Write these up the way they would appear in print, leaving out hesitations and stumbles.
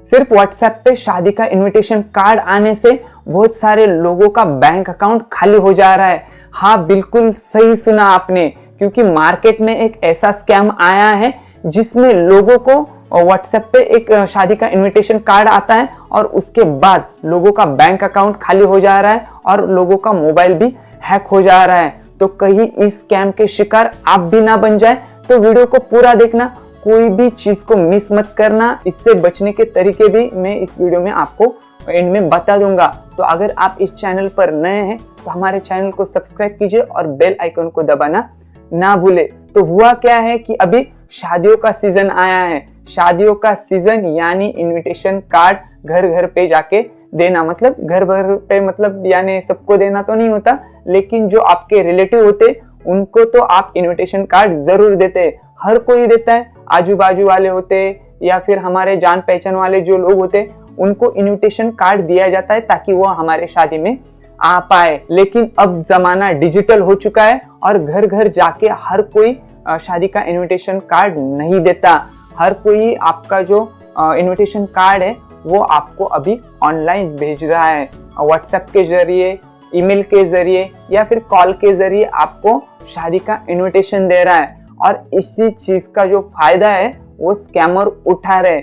सिर्फ व्हाट्सएप पे शादी का इनविटेशन कार्ड आने से बहुत सारे लोगों का बैंक अकाउंट खाली हो जा रहा है। हाँ, बिल्कुल सही सुना आपने, क्योंकि मार्केट में एक ऐसा स्कैम आया है जिसमें लोगों को व्हाट्सएप पे एक शादी का इनविटेशन कार्ड आता है और उसके बाद लोगों का बैंक अकाउंट खाली हो जा रहा है और लोगों का मोबाइल भी हैक हो जा रहा है। तो कहीं इस स्कैम के शिकार आप भी ना बन जाए, तो वीडियो को पूरा देखना, कोई भी चीज को मिस मत करना। इससे बचने के तरीके भी मैं इस वीडियो में आपको एंड में बता दूंगा। तो अगर आप इस चैनल पर नए हैं तो हमारे चैनल को सब्सक्राइब कीजिए और बेल आइकन को दबाना ना भूले। तो हुआ क्या है कि अभी शादियों का सीजन आया है। शादियों का सीजन यानी इनविटेशन कार्ड घर घर पे जाके देना, मतलब घर भर पे, मतलब यानी सबको देना तो नहीं होता, लेकिन जो आपके रिलेटिव होते उनको तो आप इनविटेशन कार्ड जरूर देते हैं। हर कोई देता है, आजू बाजू वाले होते या फिर हमारे जान पहचान वाले जो लोग होते उनको इनविटेशन कार्ड दिया जाता है ताकि वो हमारे शादी में आ पाए। लेकिन अब जमाना डिजिटल हो चुका है और घर घर जाके हर कोई शादी का इनविटेशन कार्ड नहीं देता। हर कोई आपका जो इनविटेशन कार्ड है वो आपको अभी ऑनलाइन भेज रहा है, व्हाट्सएप के जरिए, ईमेल के जरिए या फिर कॉल के जरिए आपको शादी का इनविटेशन दे रहा है। और इसी चीज का जो फायदा है वो स्कैमर उठा रहे।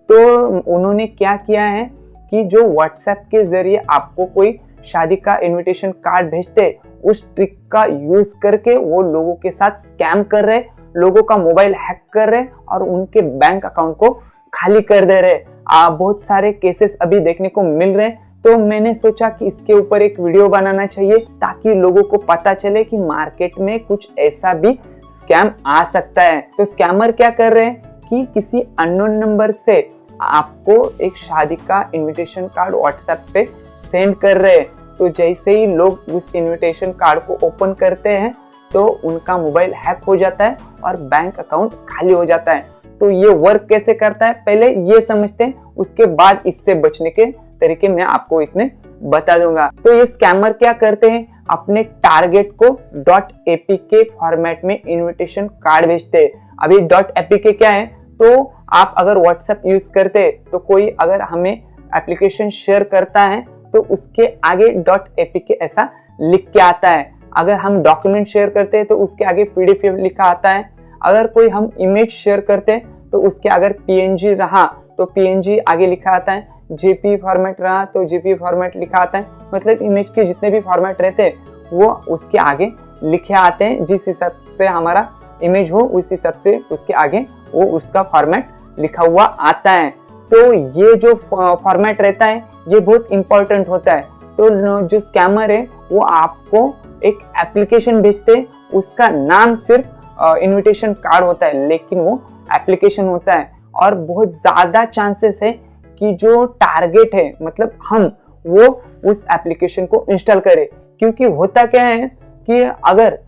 तो उन्होंने क्या किया है कि जो व्हाट्सएप के जरिए आपको कोई शादी का इनविटेशन कार्ड भेजते, उस ट्रिक का यूज करके वो लोगों के साथ स्कैम कर रहे, लोगों का मोबाइल हैक कर रहे और उनके बैंक अकाउंट को खाली कर दे रहे। बहुत सारे केसेस अभी देखने को मिल रहे। तो मैंने सोचा कि इसके ऊपर एक वीडियो बनाना चाहिए ताकि लोगों को पता चले कि मार्केट में कुछ ऐसा भी स्कैम आ सकता है। तो स्कैमर क्या कर रहे हैं कि किसी अननोन नंबर से आपको एक शादी का इनविटेशन कार्ड व्हाट्सएप पे सेंड कर रहे हैं। तो जैसे ही लोग उस इनविटेशन कार्ड को ओपन करते हैं तो उनका मोबाइल हैक हो जाता है और बैंक अकाउंट खाली हो जाता है। तो ये वर्क कैसे करता है पहले ये समझते हैं, उसके बाद इससे बचने के तरीके मैं आपको इसमें बता दूंगा। तो ये स्कैमर क्या करते हैं, अपने टारगेट को .apk फॉर्मेट में इनविटेशन कार्ड भेजते हैं। अभी .apk क्या है, तो आप अगर व्हाट्सएप यूज करते तो कोई अगर हमें एप्लीकेशन शेयर करता है तो उसके आगे .apk ऐसा लिख के आता है। अगर हम डॉक्यूमेंट शेयर करते हैं तो उसके आगे PDF लिखा आता है। अगर कोई हम इमेज शेयर करते हैं तो उसके अगर PNG रहा तो PNG आगे लिखा आता है, JPG फॉर्मेट रहा तो JPG फॉर्मेट लिखा आता है। मतलब इमेज के जितने भी फॉर्मेट रहते हैं वो उसके आगे लिखे आते हैं। जिस हिसाब से हमारा इमेज हो उस हिसाब से उसके आगे वो उसका फॉर्मेट लिखा हुआ आता है। तो ये जो फॉर्मेट रहता है ये बहुत इंपॉर्टेंट होता है। तो जो स्कैमर है वो आपको एक एप्लीकेशन भेजते, उसका नाम सिर्फ इनविटेशन कार्ड होता है लेकिन वो एप्लीकेशन होता है। और बहुत ज्यादा चांसेस है कि जो टारगेट है, मतलब हम, वो उस एप्लीकेशन को इंस्टॉल करें। क्योंकि होता क्या है कि अगर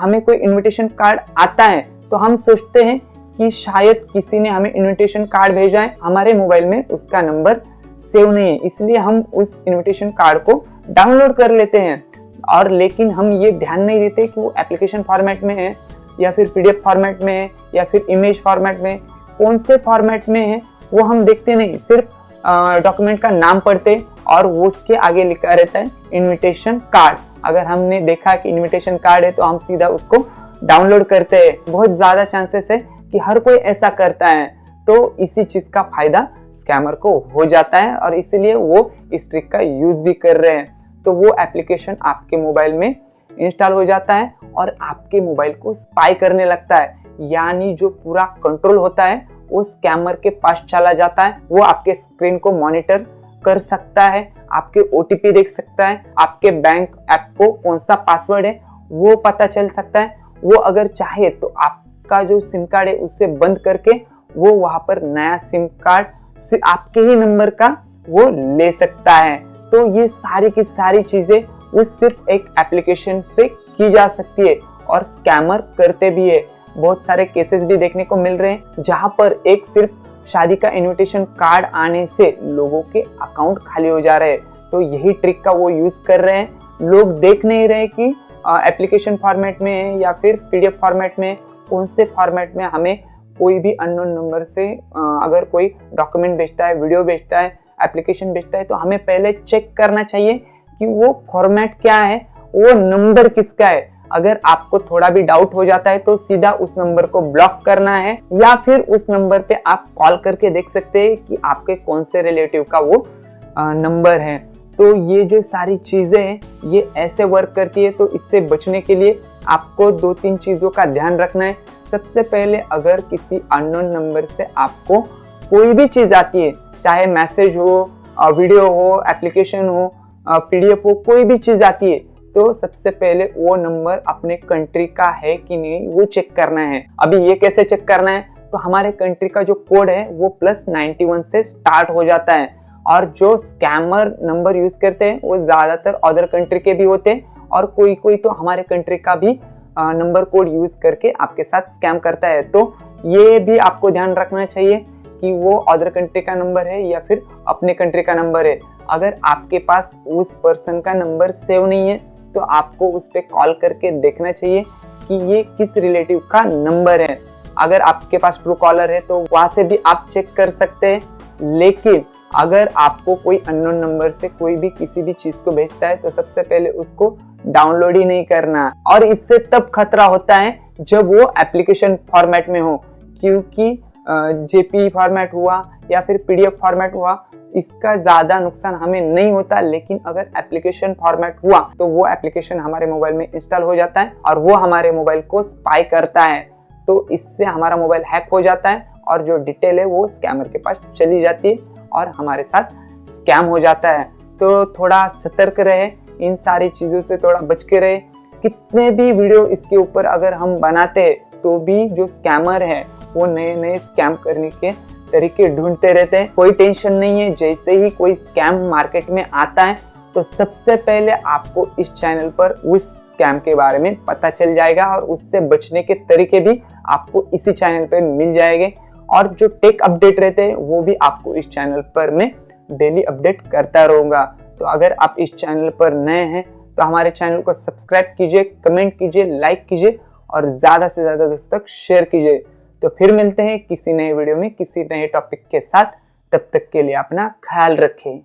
हमें कोई इनविटेशन कार्ड आता है तो हम सोचते हैं कि शायद किसी ने हमें इनविटेशन कार्ड भेजा है, हमारे मोबाइल में उसका नंबर सेव नहीं है, इसलिए हम उस इनविटेशन कार्ड को डाउनलोड कर लेते हैं। और लेकिन हम ये ध्यान नहीं देते कि वो एप्लीकेशन फॉर्मेट में है या फिर PDF फॉर्मेट में है या फिर इमेज फॉर्मेट में, कौन से फॉर्मेट में है वो हम देखते नहीं, सिर्फ डॉक्यूमेंट का नाम पढ़ते और वो उसके आगे लिखा रहता है इनविटेशन कार्ड। अगर हमने देखा कि इनविटेशन कार्ड है तो हम सीधा उसको डाउनलोड करते हैं। बहुत ज्यादा चांसेस है कि हर कोई ऐसा करता है। तो इसी चीज का फायदा स्कैमर को हो जाता है और इसीलिए वो इस ट्रिक का यूज भी कर रहे हैं। तो वो एप्लीकेशन आपके मोबाइल में इंस्टॉल हो जाता है और आपके मोबाइल को स्पाई करने लगता है, यानी जो पूरा कंट्रोल होता है वो स्कैमर के पास चला जाता है। वो आपके स्क्रीन को मॉनिटर कर सकता है, आपके OTP देख सकता है, आपके बैंक ऐप को कौन सा पासवर्ड है वो पता चल सकता है। वो अगर चाहे तो आपका जो सिम कार्ड है उसे बंद करके वो वहां पर नया सिम कार्ड आपके ही नंबर का वो ले सकता है। तो ये सारी की सारी चीजें उस सिर्फ एक एप्लीकेशन से की जा सकती है और स्कैमर करते भी है। बहुत सारे केसेस भी देखने को मिल रहे हैं जहां पर एक सिर्फ शादी का इनविटेशन कार्ड आने से लोगों के अकाउंट खाली हो जा रहे हैं। तो यही ट्रिक का वो यूज कर रहे हैं। लोग देख नहीं रहे कि एप्लीकेशन फॉर्मेट में है या फिर PDF फॉर्मेट में, कौन से फॉर्मेट में हमें कोई भी अननोन नंबर से अगर कोई डॉक्यूमेंट भेजता है, वीडियो भेजता है, एप्लीकेशन भेजता है, तो हमें पहले चेक करना चाहिए कि वो फॉर्मेट क्या है, वो नंबर किसका है। अगर आपको थोड़ा भी डाउट हो जाता है तो सीधा उस नंबर को ब्लॉक करना है, या फिर उस नंबर पे आप कॉल करके देख सकते हैं कि आपके कौन से रिलेटिव का वो नंबर है। तो ये जो सारी चीजें हैं ये ऐसे वर्क करती है। तो इससे बचने के लिए आपको 2-3 चीजों का ध्यान रखना है। सबसे पहले, अगर किसी अननोन नंबर से आपको कोई भी चीज आती है, चाहे मैसेज हो, वीडियो हो, एप्लीकेशन हो, पीडीएफ हो, कोई भी चीज आती है, तो सबसे पहले वो नंबर अपने कंट्री का है कि नहीं वो चेक करना है। अभी ये कैसे चेक करना है, तो हमारे कंट्री का जो कोड है वो +91 से स्टार्ट हो जाता है, और जो स्कैमर नंबर यूज करते हैं वो ज्यादातर अदर कंट्री के भी होते हैं, और कोई कोई तो हमारे कंट्री का भी नंबर कोड यूज करके आपके साथ स्कैम करता है। तो ये भी आपको ध्यान रखना चाहिए कि वो अदर कंट्री का नंबर है या फिर अपने कंट्री का नंबर है। अगर आपके पास उस पर्सन का नंबर सेव नहीं है तो आपको उस पर कॉल करके देखना चाहिए कि ये किस रिलेटिव का नंबर है। अगर आपके पास ट्रू कॉलर है तो वहां से भी आप चेक कर सकते हैं। लेकिन अगर आपको कोई अननोन नंबर से कोई भी किसी भी चीज को भेजता है तो सबसे पहले उसको डाउनलोड ही नहीं करना, और इससे तब खतरा होता है जब वो एप्लीकेशन फॉर्मेट में हो, क्योंकि जेपी फॉर्मेट हुआ या फिर पीडीएफ फॉर्मेट हुआ, इसका ज्यादा नुकसान हमें नहीं होता। लेकिन अगर एप्लीकेशन फॉर्मेट हुआ तो वो एप्लीकेशन हमारे मोबाइल में इंस्टॉल हो जाता है और वो हमारे मोबाइल को स्पाई करता है। तो इससे हमारा मोबाइल हैक हो जाता है और जो डिटेल है वो स्कैमर के पास चली जाती है और हमारे साथ स्कैम हो जाता है। तो थोड़ा सतर्क रहे, इन सारी चीजों से थोड़ा बच के रहे। कितने भी वीडियो इसके ऊपर अगर हम बनाते हैं तो भी जो स्कैमर है वो नए नए स्कैम करने के तरीके ढूंढते रहते हैं। कोई टेंशन नहीं है, जैसे ही कोई स्कैम मार्केट में आता है तो सबसे पहले आपको इस चैनल पर उस स्कैम के बारे में पता चल जाएगा, और उससे बचने के तरीके भी आपको इसी चैनल पर मिल जाएंगे। और जो टेक अपडेट रहते हैं वो भी आपको इस चैनल पर मैं डेली अपडेट करता रहूंगा। तो अगर आप इस चैनल पर नए हैं तो हमारे चैनल को सब्सक्राइब कीजिए, कमेंट कीजिए, लाइक कीजिए और ज्यादा से ज्यादा दोस्तों तक शेयर कीजिए। तो फिर मिलते हैं किसी नए वीडियो में किसी नए टॉपिक के साथ। तब तक के लिए अपना ख्याल रखें।